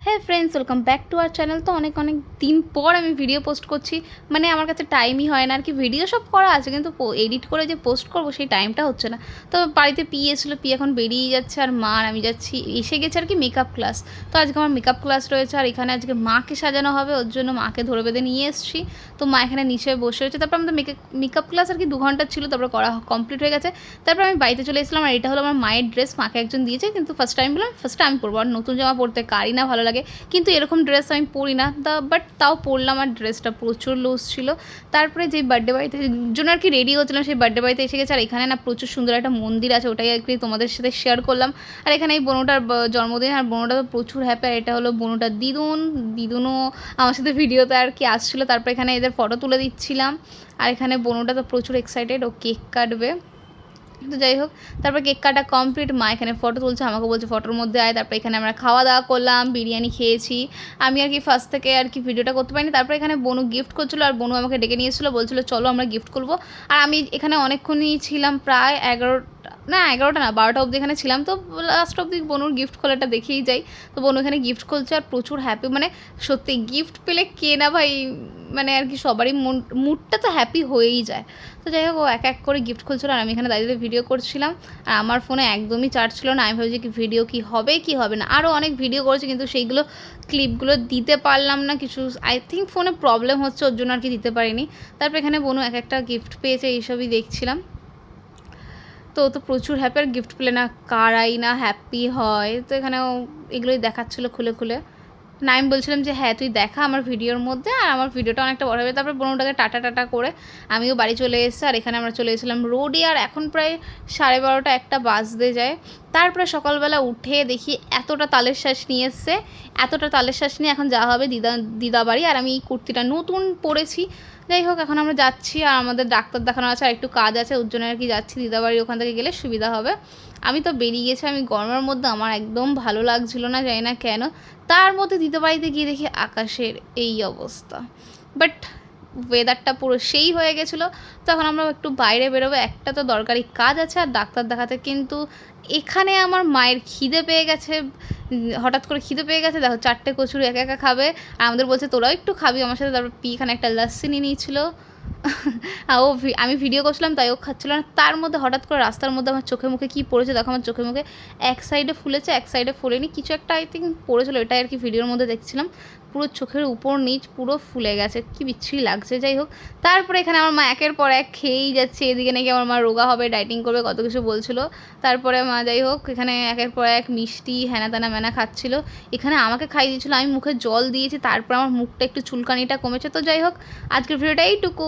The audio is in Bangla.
হ্যাঁ friends, welcome back to our channel. তো অনেক দিন পর আমি ভিডিও পোস্ট করছি। মানে আমার কাছে টাইমই হয় না আর কি। ভিডিও সব করা আছে কিন্তু এডিট করে যে পোস্ট করবো সেই টাইমটা হচ্ছে না। তো বাড়িতে পি এসেছিলো, পি এখন বেরিয়ে যাচ্ছে আর মা আর আমি যাচ্ছি, এসে গেছে আর কি মেকআপ ক্লাস। তো আজকে আমার মেকআপ ক্লাস রয়েছে আর এখানে আজকে মাকে সাজানো হবে, ওর জন্য মাকে ধরে বেঁধে নিয়ে এসেছি। তো মা এখানে নিচে বসে রয়েছে। তারপর আমাদের মেকআপ ক্লাস আর কি 2 ঘন্টা ছিল, তারপর করা কমপ্লিট হয়ে গেছে। তারপর আমি বাড়িতে চলে এসেছিলাম আর এটা হলো আমার মায়ের ড্রেস। মাকে একজন দিয়েছে কিন্তু ফার্স্ট টাইম বললাম ফার্স্ট আমি পরবো, আর নতুন জামা পরতে কারই না ভালো লাগে, কিন্তু এরকম ড্রেস আমি পরি না। বাট তাও পরলাম আর ড্রেসটা প্রচুর লুজ ছিল। তারপরে যেই বার্থডে বাড়িতে জন্য আর কি রেডি হচ্ছিলাম, সেই বার্থডে বাড়িতে এসে গেছে। আর এখানে না প্রচুর সুন্দর একটা মন্দির আছে, ওটাই আর কি তোমাদের সাথে শেয়ার করলাম। আর এখানে এই বোনটার জন্মদিন, আর বোনটা তো প্রচুর হ্যাপি। আর এটা হলো বোনটার দিদুনও আমার সাথে ভিডিওতে আর কি আসছিলো। তারপর এখানে এদের ফটো তুলে দিচ্ছিলাম। আর এখানে বোনটা তো প্রচুর এক্সাইটেড, ও কেক কাটবে। তো যাই হোক, তারপর কেক কাটা কমপ্লিট। মা এখানে ফটো তুলছে, আমাকে বলছে ফটোর মধ্যে আয়। তারপর এখানে আমরা খাওয়া দাওয়া করলাম, বিরিয়ানি খেয়েছি। আমি আর কি ফার্স্ট থেকে আর কি ভিডিওটা করতে পারিনি। তারপর এখানে বনু গিফট করছিলো আর বনু আমাকে ডেকে নিয়ে এসেছিলো, বলছিলো চলো আমরা গিফট করবো। আর আমি এখানে অনেকক্ষণই ছিলাম, প্রায় 11টা না 12টা অবধি এখানে ছিলাম। তো লাস্ট অবধি বনুর গিফট খোলাটা দেখেই যাই। তো বনু এখানে গিফট খুলছে আর প্রচুর হ্যাপি। মানে সত্যি গিফট পেলে কে না ভাই, মানে আর কি সবারই মুডটা তো হ্যাপি হয়েই যায়। তো যাই হোক, ও এক এক করে গিফট খুলছিল আর আমি এখানে দাঁড়িয়ে ভিডিও করছিলাম। আর আমার ফোনে একদমই চার্জ ছিল না। আমি ভাবছি কি ভিডিও কি হবে কি হবে না। আরও অনেক ভিডিও করেছি কিন্তু সেইগুলো ক্লিপগুলো দিতে পারলাম না, কিছু আই থিঙ্ক ফোনে প্রবলেম হচ্ছে, ওর জন্য আর কি দিতে পারিনি। তারপর এখানে বনু এক একটা গিফট পেয়েছে, এইসবই দেখছিলাম। তো ও তো প্রচুর হ্যাপি, আর গিফট পেলে না কারাই না হ্যাপি হয়। তো এখানেও এগুলোই দেখাচ্ছিলো খুলে খুলে। না আমি বলছিলাম যে হ্যাঁ তুই দেখা আমার ভিডিওর মধ্যে, আর আমার ভিডিওটা অনেকটা বড় হবে। তারপর বোনটাকে টাটা করে আমিও বাড়ি চলে এসেছি। আর এখানে আমরা চলে এসেছিলাম রোডে। আর এখন প্রায় 12:30 একটা বাজতে যায়। তারপরে সকালবেলা উঠে দেখি এতটা তালের শ্বাস নিয়ে এসছে, এতটা তালের শ্বাস নিয়ে এখন যাওয়া হবে দিদা বাড়ি। আর আমি এই কুর্তিটা নতুন পরেছি। যাই হোক, এখন আমরা যাচ্ছি আর আমাদের ডাক্তার দেখানো আছে আর একটু কাজ আছে, ওর জন্য আর কি যাচ্ছি দিদাবাড়ি, ওখান থেকে গেলে সুবিধা হবে। আমি তো বেরিয়ে গেছি, আমি গরমের মধ্যে আমার একদম ভালো লাগছিল না, জানি না কেন। তার মধ্যে দিদাবাড়িতে গিয়ে দেখি আকাশের এই অবস্থা। বাট ওয়েদারটা পুরো সেই হয়ে গেছিলো। তো এখন আমরা একটু বাইরে বেরোবো, একটা তো দরকারি কাজ আছে আর ডাক্তার দেখাতে। কিন্তু এখানে আমার মায়ের খিদে পেয়ে গেছে, হঠাৎ করে খিদে পেয়ে গেছে। দেখো 4টে কচুরি একা একা খাবে আর আমাদের বলছে তোরাও একটু খাবি আমার সাথে। তারপর পি এখানে একটা লাস্সি নিয়ে নিয়েছিল। ও আমি ভিডিও করছিলাম তাই ও খাচ্ছিল না। তার মধ্যে হঠাৎ করে রাস্তার মধ্যে আমার চোখে মুখে কী পড়েছে দেখো, আমার চোখে মুখে এক সাইডে ফুলেছে এক সাইডে ফুলেনি, কিছু একটা আই থিঙ্ক পড়েছিল, এটাই আর কি ভিডিওর মধ্যে দেখছিলাম। পুরো চোখের উপর নিচ পুরো ফুলে গেছে, কি বিচ্ছিরি লাগছে। যাই হোক, তারপরে এখানে আমার মা একের পর এক খেয়েই যাচ্ছে। এদিকে নাকি আমার মা রোগা হবে, ডাইটিং করবে, কত কিছু বলছিল। তারপরে মা যাই হোক এখানে একের পর এক মিষ্টি হ্যানা ত্যানা ম্যানা খাচ্ছিল। এখানে আমাকে খাইয়ে দিয়েছিলো, আমি মুখে জল দিয়েছি, তারপর আমার মুখটা একটু চুলকানিটা কমেছে। তো যাই হোক, আজকের ভিডিওটা এইটুকু।